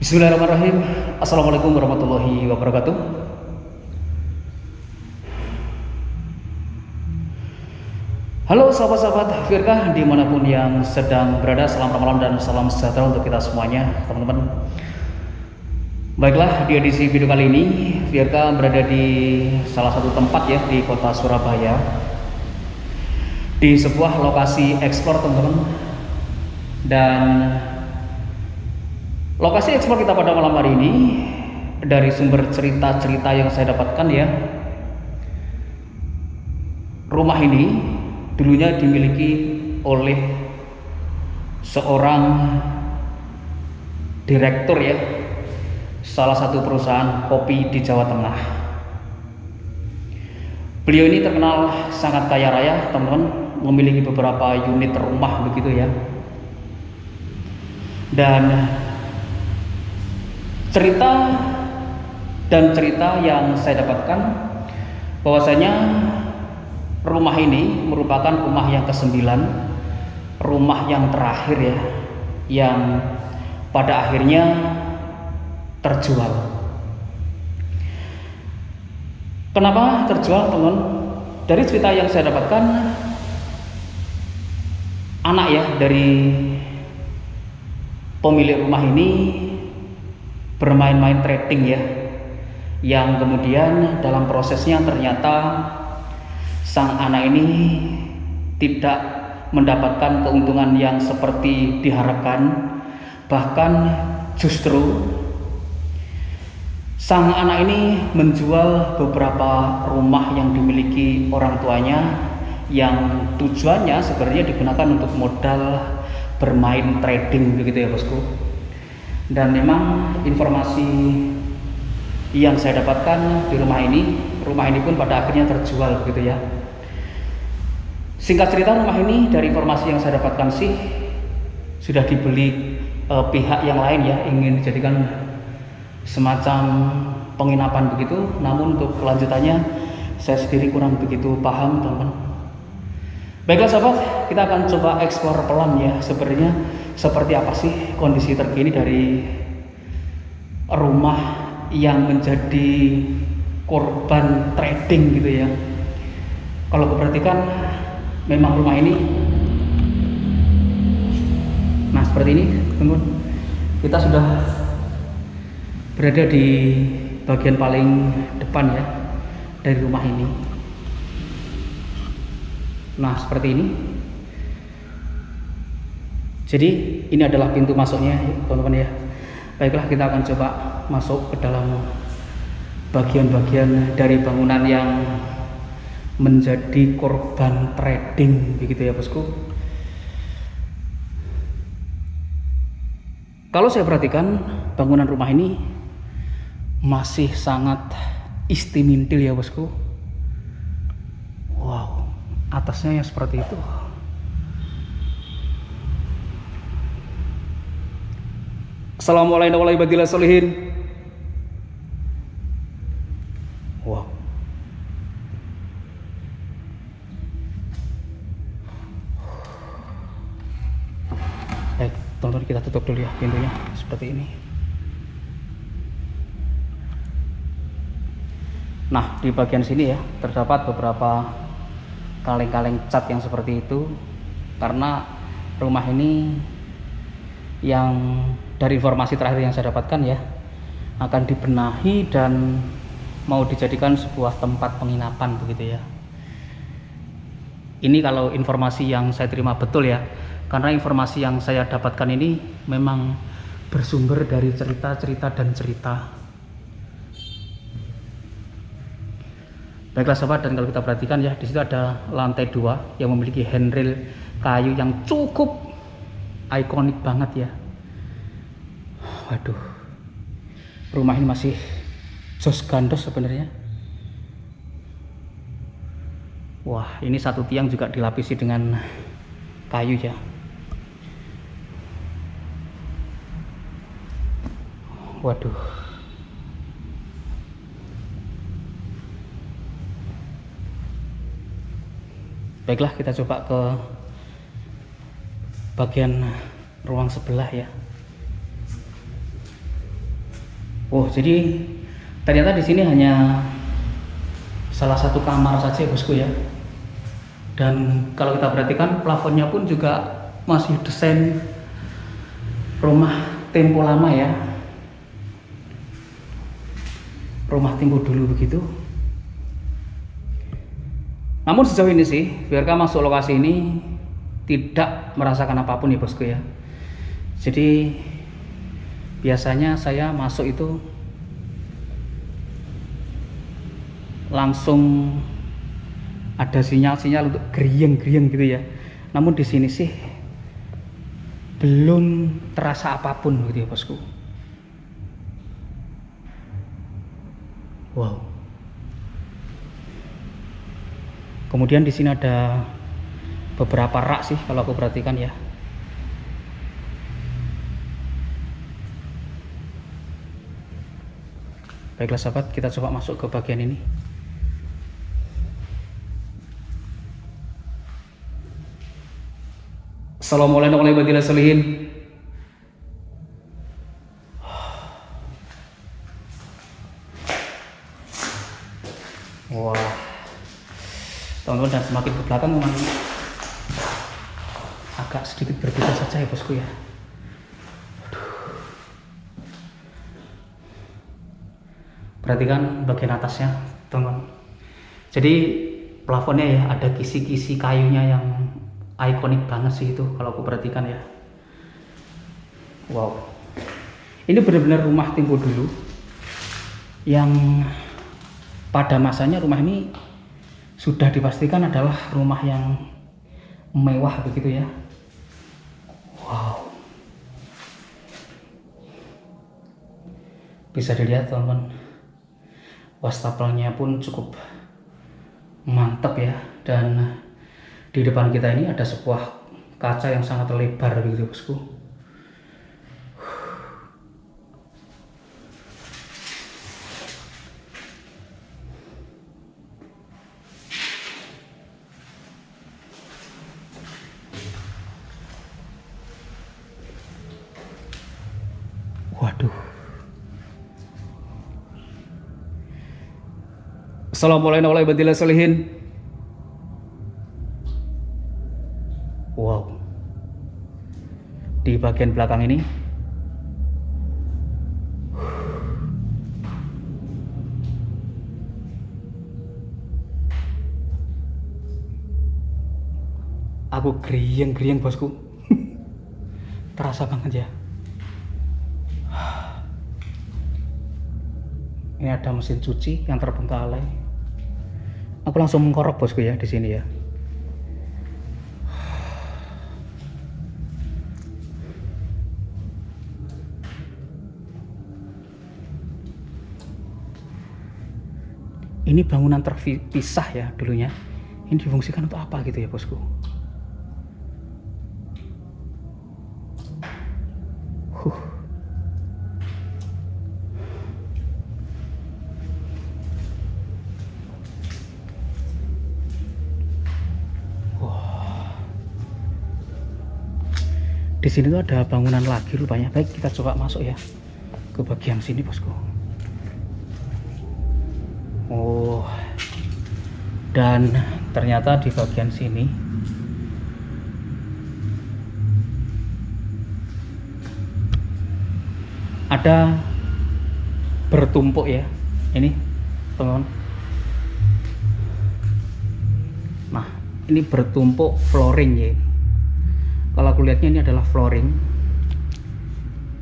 Bismillahirrahmanirrahim. Assalamualaikum warahmatullahi wabarakatuh. Halo sahabat-sahabat Firkah dimanapun yang sedang berada, selamat malam dan salam sejahtera untuk kita semuanya, teman-teman. Baiklah, di edisi video kali ini Firkah berada di salah satu tempat ya di kota Surabaya, di sebuah lokasi eksplor, teman-teman. Dan lokasi ekspor kita pada malam hari ini, dari sumber cerita-cerita yang saya dapatkan ya, rumah ini dulunya dimiliki oleh seorang direktur ya, salah satu perusahaan kopi di Jawa Tengah. Beliau ini terkenal sangat kaya raya, teman-teman, memiliki beberapa unit rumah begitu ya. Dan cerita yang saya dapatkan bahwasanya rumah ini merupakan rumah yang ke-9, rumah yang terakhir ya, yang pada akhirnya terjual. Kenapa terjual, teman? Dari cerita yang saya dapatkan, anak ya dari pemilik rumah ini bermain-main trading ya, yang kemudian dalam prosesnya ternyata sang anak ini tidak mendapatkan keuntungan yang seperti diharapkan. Bahkan justru sang anak ini menjual beberapa rumah yang dimiliki orang tuanya, yang tujuannya sebenarnya digunakan untuk modal bermain trading begitu ya bosku. Dan memang informasi yang saya dapatkan di rumah ini pun pada akhirnya terjual begitu ya. Singkat cerita, rumah ini dari informasi yang saya dapatkan sih sudah dibeli pihak yang lain ya, ingin dijadikan semacam penginapan begitu. Namun untuk kelanjutannya saya sendiri kurang begitu paham, teman-teman. Baiklah sahabat, kita akan coba eksplor pelan ya, sebenarnya seperti apa sih kondisi terkini dari rumah yang menjadi korban trading gitu ya. Kalau perhatikan memang rumah ini, nah seperti ini teman-teman, kita sudah berada di bagian paling depan ya dari rumah ini. Nah seperti ini. Jadi ini adalah pintu masuknya teman-teman ya. Baiklah, kita akan coba masuk ke dalam bagian-bagian dari bangunan yang menjadi korban trading begitu ya bosku. Kalau saya perhatikan bangunan rumah ini masih sangat istimintil ya bosku. Wow, atasnya ya seperti itu. Assalamualaikum warahmatullahi wabarakatuh. Wow. Baik, teman-teman, kita tutup dulu ya pintunya seperti ini. Nah, di bagian sini ya terdapat beberapa kaleng-kaleng cat yang seperti itu, karena rumah ini yang dari informasi terakhir yang saya dapatkan ya akan dibenahi dan mau dijadikan sebuah tempat penginapan begitu ya. Ini kalau informasi yang saya terima betul ya, karena informasi yang saya dapatkan ini memang bersumber dari cerita-cerita dan cerita. Baiklah sahabat, dan kalau kita perhatikan ya, di situ ada lantai 2 yang memiliki handrail kayu yang cukup ikonik banget ya. Waduh, rumah ini masih jos gandos sebenarnya. Wah, ini satu tiang juga dilapisi dengan kayu ya. Waduh. Baiklah, kita coba ke bagian ruang sebelah ya. Oh, jadi ternyata di sini hanya salah satu kamar saja bosku ya. Dan kalau kita perhatikan plafonnya pun juga masih desain rumah tempo lama ya. Rumah tempo dulu begitu. Namun sejauh ini sih, biarkan masuk lokasi ini tidak merasakan apapun ya bosku ya. Jadi biasanya saya masuk itu langsung ada sinyal-sinyal untuk geriang-geriang gitu ya. Namun di sini sih belum terasa apapun gitu ya bosku. Wow. Kemudian di sini ada beberapa rak sih kalau aku perhatikan ya. Baiklah sahabat, kita coba masuk ke bagian ini. Assalamualaikum warahmatullahi wabarakatuh. Wah, teman-teman, dan semakin ke belakang memang agak sedikit berbeda saja ya bosku ya. Perhatikan bagian atasnya teman-teman. Jadi plafonnya ya ada kisi-kisi kayunya yang ikonik banget sih itu kalau aku perhatikan ya. Wow, ini benar-benar rumah tempo dulu yang pada masanya rumah ini sudah dipastikan adalah rumah yang mewah begitu ya. Wow, bisa dilihat teman-teman, wastafelnya pun cukup mantap ya. Dan di depan kita ini ada sebuah kaca yang sangat lebar begitu bosku. Waduh. Assalamualaikum warahmatullahi wabarakatuh. Wow, di bagian belakang ini aku geriang-geriang bosku. Terasa banget ya. Ini ada mesin cuci yang terbengkalai. Aku langsung mengkorok bosku ya di sini ya. Ini bangunan terpisah ya dulunya. Ini difungsikan untuk apa gitu ya bosku. Di sini tuh ada bangunan lagi rupanya. Baik, kita coba masuk ya ke bagian sini bosku. Oh, dan ternyata di bagian sini ada bertumpuk ya. Ini teman-teman. Nah, ini bertumpuk flooring ya. Kalau aku lihatnya ini adalah flooring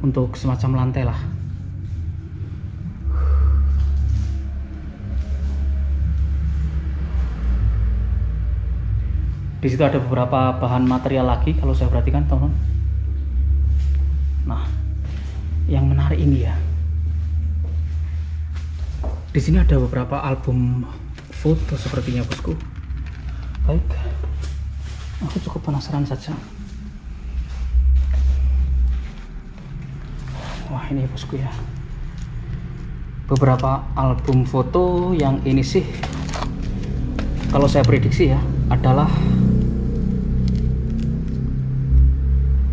untuk semacam lantai lah. Di situ ada beberapa bahan material lagi kalau saya perhatikan teman-teman. Nah, yang menarik ini ya. Di sini ada beberapa album foto sepertinya bosku. Baik, aku cukup penasaran saja. Wah, ini bosku ya, beberapa album foto yang ini sih kalau saya prediksi ya adalah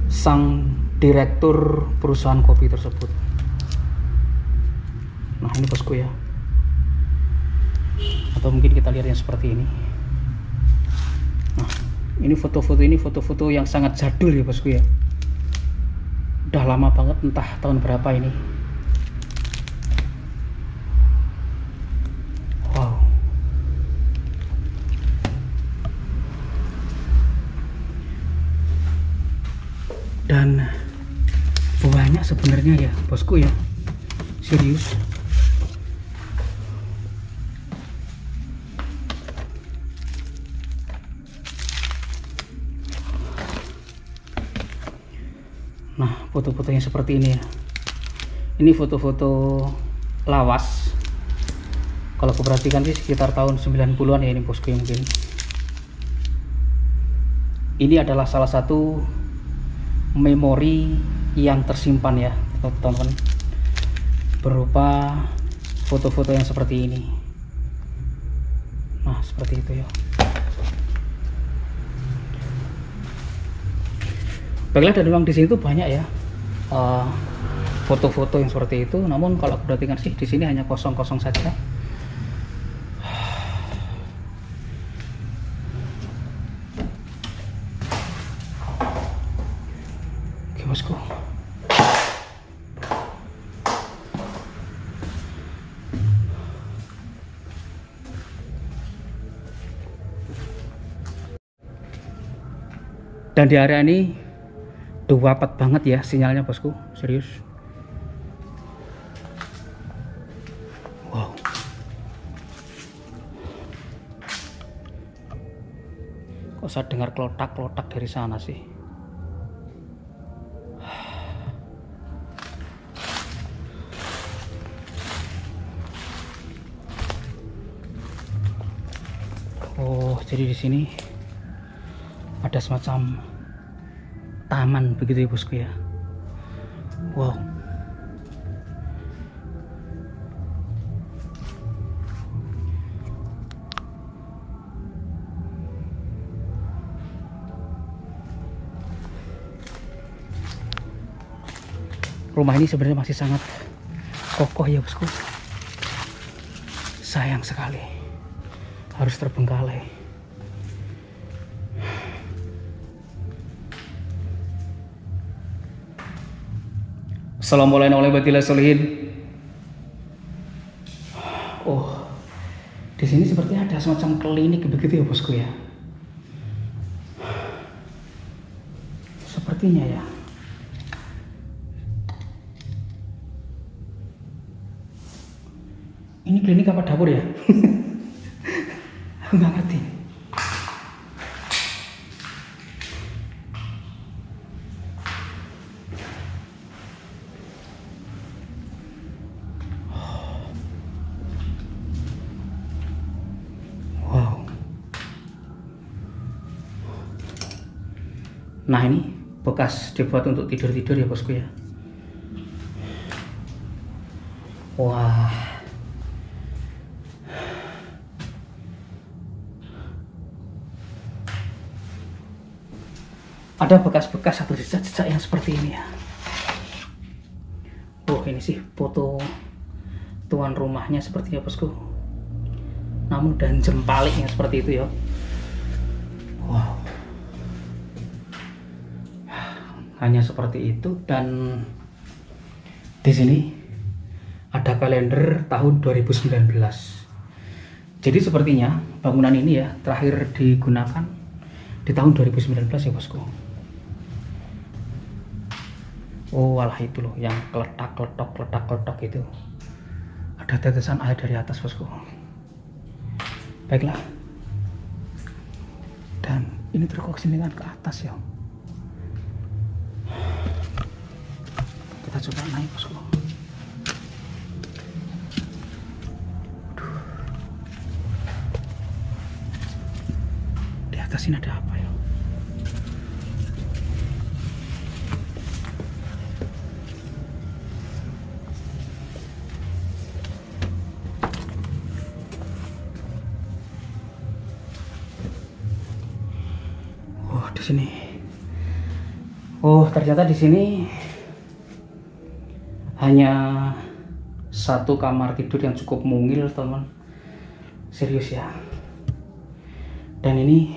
sang direktur perusahaan kopi tersebut. ini bosku ya. Atau mungkin kita lihat yang seperti ini. Nah, ini foto-foto yang sangat jadul ya bosku ya. Udah lama banget, entah tahun berapa ini. Wow. Dan banyak sebenarnya ya bosku ya, serius. Nah, foto-foto yang seperti ini ya, ini foto-foto lawas. Kalau aku perhatikan sih sekitar tahun 90-an ya ini bosku ya mungkin. Ini adalah salah satu memori yang tersimpan ya teman-teman, berupa foto-foto yang seperti ini. Nah, seperti itu ya. Baiklah, dan memang di sini tuh banyak ya foto-foto yang seperti itu. Namun kalau aku perhatikan sih di sini hanya kosong-kosong saja. Oke bosku. Dan di area ini dapat banget ya sinyalnya bosku, serius. Wow. Kok saya dengar kelotak-kelotak dari sana sih? Oh, jadi di sini ada semacam taman begitu ya bosku ya. Wow. Rumah ini sebenarnya masih sangat kokoh ya bosku. Sayang sekali harus terbengkalai. Assalamualaikum warahmatullahi wabarakatuh. Oh, di sini sepertinya ada semacam klinik begitu ya bosku ya. Sepertinya ya. Ini klinik apa dapur ya? Aku nggak ngerti. Nah, ini bekas dibuat untuk tidur-tidur ya bosku ya. Wah. Ada bekas-bekas atau jejak-jejak yang seperti ini ya. Oh, ini sih foto tuan rumahnya sepertinya bosku. Namun dan jempaliknya seperti itu ya. Wow. Hanya seperti itu. Dan di sini ada kalender tahun 2019. Jadi sepertinya bangunan ini ya terakhir digunakan di tahun 2019 ya bosku. Oh, walah itu loh yang kletak-kletok itu. Ada tetesan air dari atas bosku. Baiklah. Dan ini terkoneksi dengan ke atas ya. Kita coba naik bosku. Di atas ini ada apa ya? Oh, di sini. Oh, ternyata di sini hanya satu kamar tidur yang cukup mungil teman, serius ya. Dan ini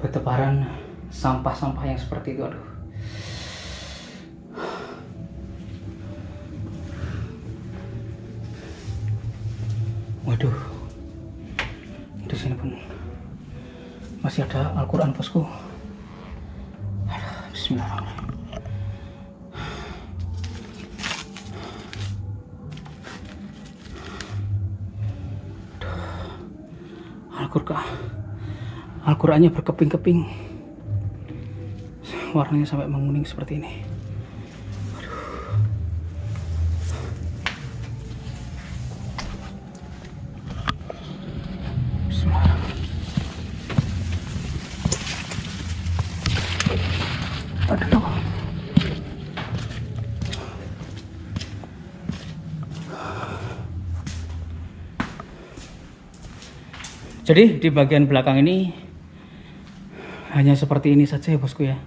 bertebaran sampah-sampah yang seperti itu, aduh. Waduh, di sini pun masih ada Al-Quran bosku. Bismillahirrahmanirrahim. Al-Qurannya berkeping-keping, warnanya sampai menguning seperti ini. Aduh. Jadi di bagian belakang ini hanya seperti ini saja ya bosku ya.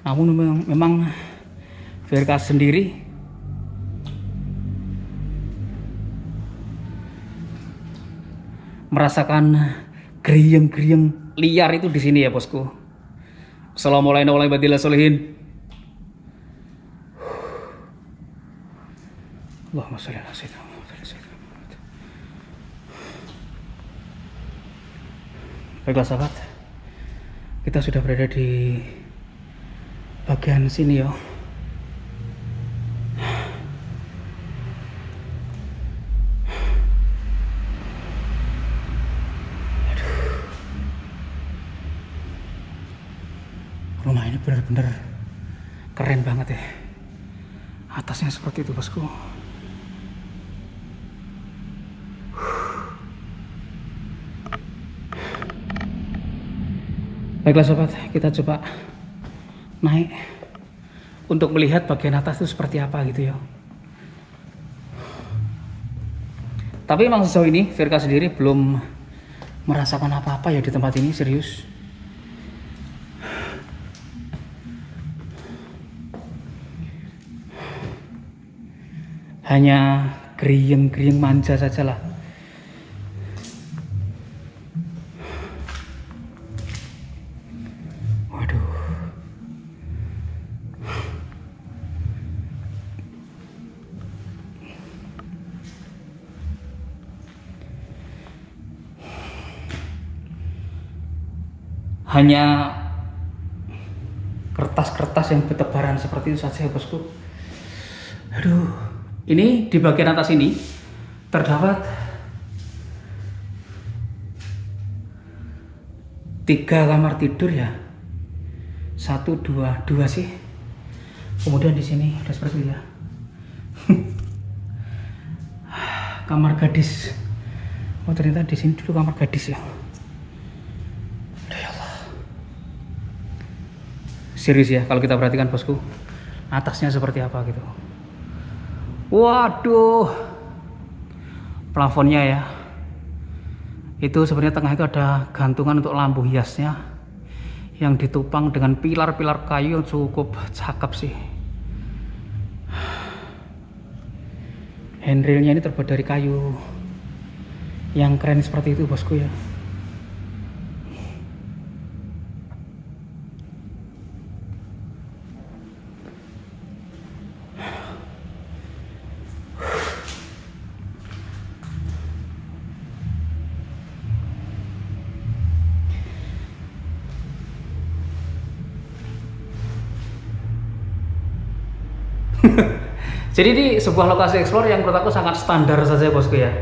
Namun memang VRK sendiri merasakan gerieng-gerieng liar itu di sini ya bosku. Assalamualaikum warahmatullahi wabarakatuh. Allahumma sholli ala sayyidina Muhammad. Baiklah sahabat, kita sudah berada di bagian sini ya. Rumah ini benar-benar keren banget ya. Atasnya seperti itu bosku. Baiklah sobat, kita coba naik untuk melihat bagian atas itu seperti apa gitu ya. Tapi memang sejauh ini Virka sendiri belum merasakan apa-apa ya di tempat ini, serius. Hanya gerieng-gerieng manja saja lah. Hanya kertas-kertas yang bertebaran seperti itu saja bosku. Aduh, ini di bagian atas ini terdapat 3 kamar tidur ya. 1, 2 sih. Kemudian di sini ada seperti itu ya. Kamar gadis. Oh ternyata di sini dulu kamar gadis ya. Serius ya kalau kita perhatikan bosku, atasnya seperti apa gitu. Waduh, plafonnya ya, itu sebenarnya tengah itu ada gantungan untuk lampu hiasnya yang ditopang dengan pilar-pilar kayu yang cukup cakep sih. Handrailnya ini terbuat dari kayu yang keren seperti itu bosku ya. Jadi di sebuah lokasi explore yang menurut aku sangat standar saja bosku ya.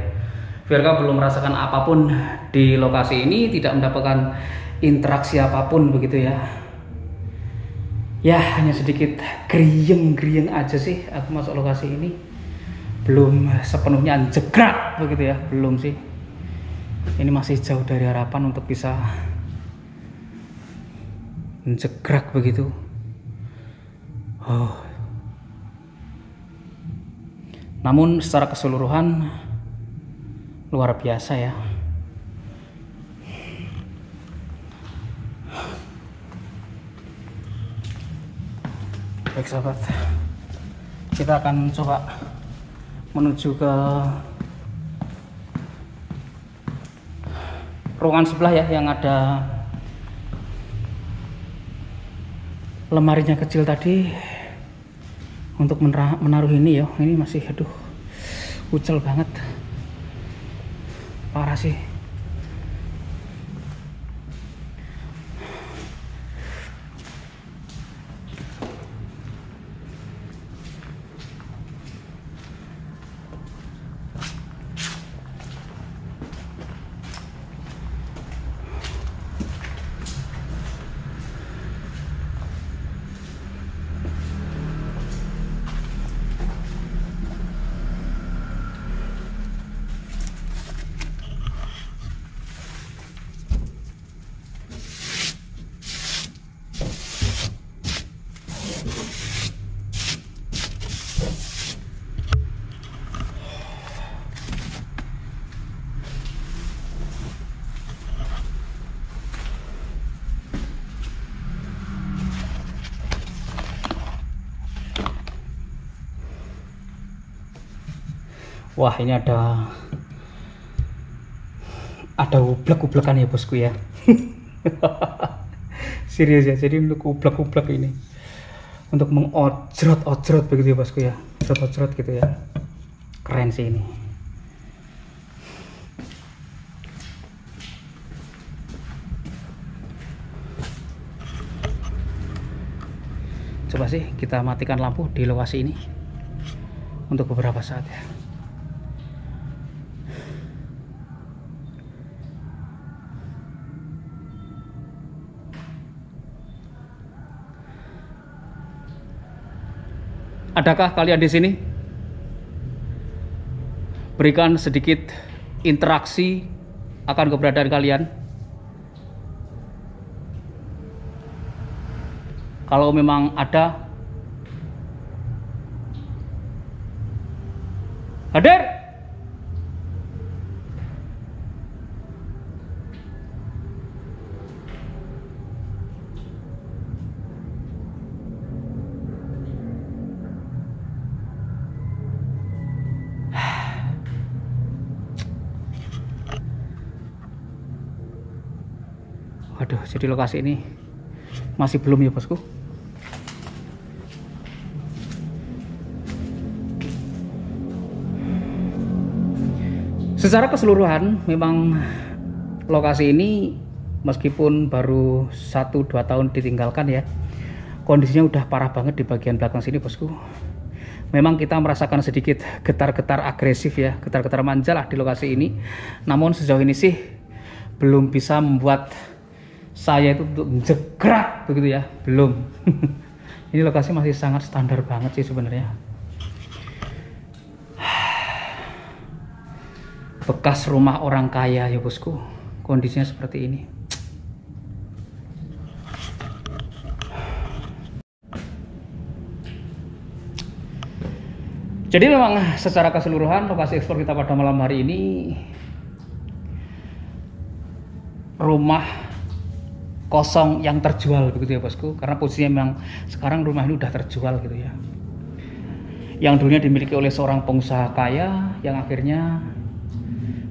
VRK belum merasakan apapun di lokasi ini, tidak mendapatkan interaksi apapun begitu ya. Ya hanya sedikit gerieng-gerieng aja sih aku masuk lokasi ini. Belum sepenuhnya jegrak begitu ya, belum sih. Ini masih jauh dari harapan untuk bisa menjegrak begitu. Oh. Namun secara keseluruhan luar biasa ya. Baik sahabat, kita akan coba menuju ke ruangan sebelah ya, yang ada lemarinya kecil tadi untuk menaruh ini ya. Ini masih aduh kucel banget, parah sih. Wah, ini ada ublek-ublekan ya bosku ya. Serius ya, jadi untuk ublek-ublek ini untuk mengojrot-ojrot begitu ya bosku ya, ojrot-ojrot gitu ya. Keren sih ini. Coba sih kita matikan lampu di lokasi ini untuk beberapa saat ya. Adakah kalian di sini? Berikan sedikit interaksi akan keberadaan kalian. Kalau memang ada, hadir. Waduh, jadi lokasi ini masih belum ya bosku. Secara keseluruhan memang lokasi ini meskipun baru 1-2 tahun ditinggalkan ya, kondisinya udah parah banget di bagian belakang sini bosku. Memang kita merasakan sedikit getar-getar agresif ya, getar-getar manja lah di lokasi ini. Namun sejauh ini sih belum bisa membuat saya itu untuk menjegrak begitu ya, belum. Ini lokasi masih sangat standar banget sih sebenarnya. Bekas rumah orang kaya ya bosku, kondisinya seperti ini. Jadi memang secara keseluruhan lokasi ekspor kita pada malam hari ini rumah kosong yang terjual begitu ya bosku, karena posisinya memang sekarang rumah ini udah terjual gitu ya. Yang dulunya dimiliki oleh seorang pengusaha kaya, yang akhirnya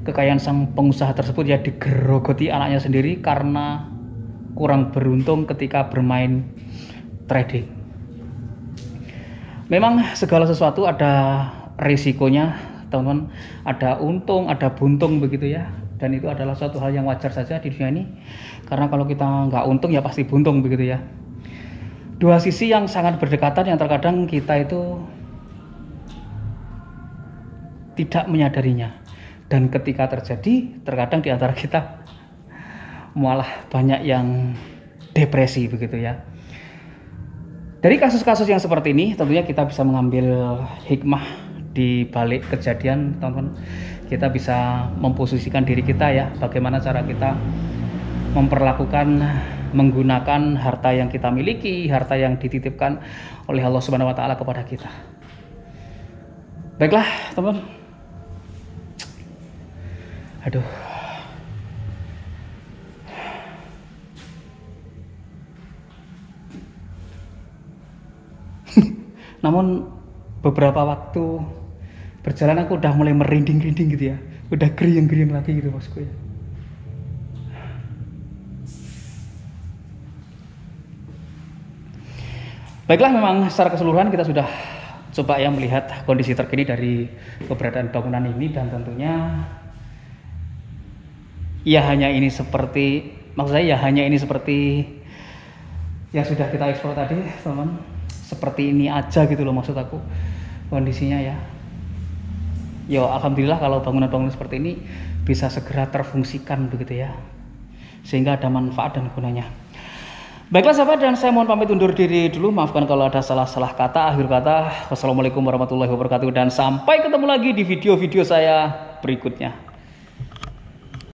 kekayaan sang pengusaha tersebut ya digerogoti anaknya sendiri karena kurang beruntung ketika bermain trading. Memang segala sesuatu ada risikonya teman-teman, ada untung ada buntung begitu ya, dan itu adalah suatu hal yang wajar saja di dunia ini, karena kalau kita nggak untung ya pasti buntung begitu ya. Dua sisi yang sangat berdekatan yang terkadang kita itu tidak menyadarinya, dan ketika terjadi terkadang di antara kita malah banyak yang depresi begitu ya. Dari kasus-kasus yang seperti ini tentunya kita bisa mengambil hikmah di balik kejadian teman-teman. Kita bisa memposisikan diri kita ya, bagaimana cara kita memperlakukan, menggunakan harta yang kita miliki, harta yang dititipkan oleh Allah Subhanahu wa taala kepada kita. Baiklah, teman-teman. Aduh. Namun beberapa waktu berjalan aku udah mulai merinding-rinding gitu ya, udah geriang-geriang lagi gitu bosku ya. Baiklah, memang secara keseluruhan kita sudah coba ya melihat kondisi terkini dari keberadaan bangunan ini, dan tentunya ya hanya ini seperti, maksud saya ya hanya ini seperti yang sudah kita eksplor tadi teman, seperti ini aja gitu loh maksud aku kondisinya ya. Yo alhamdulillah kalau bangunan-bangunan seperti ini bisa segera terfungsikan begitu ya, sehingga ada manfaat dan gunanya. Baiklah sahabat, dan saya mohon pamit undur diri dulu. Maafkan kalau ada salah-salah kata, akhir kata. Wassalamualaikum warahmatullahi wabarakatuh, dan sampai ketemu lagi di video-video saya berikutnya.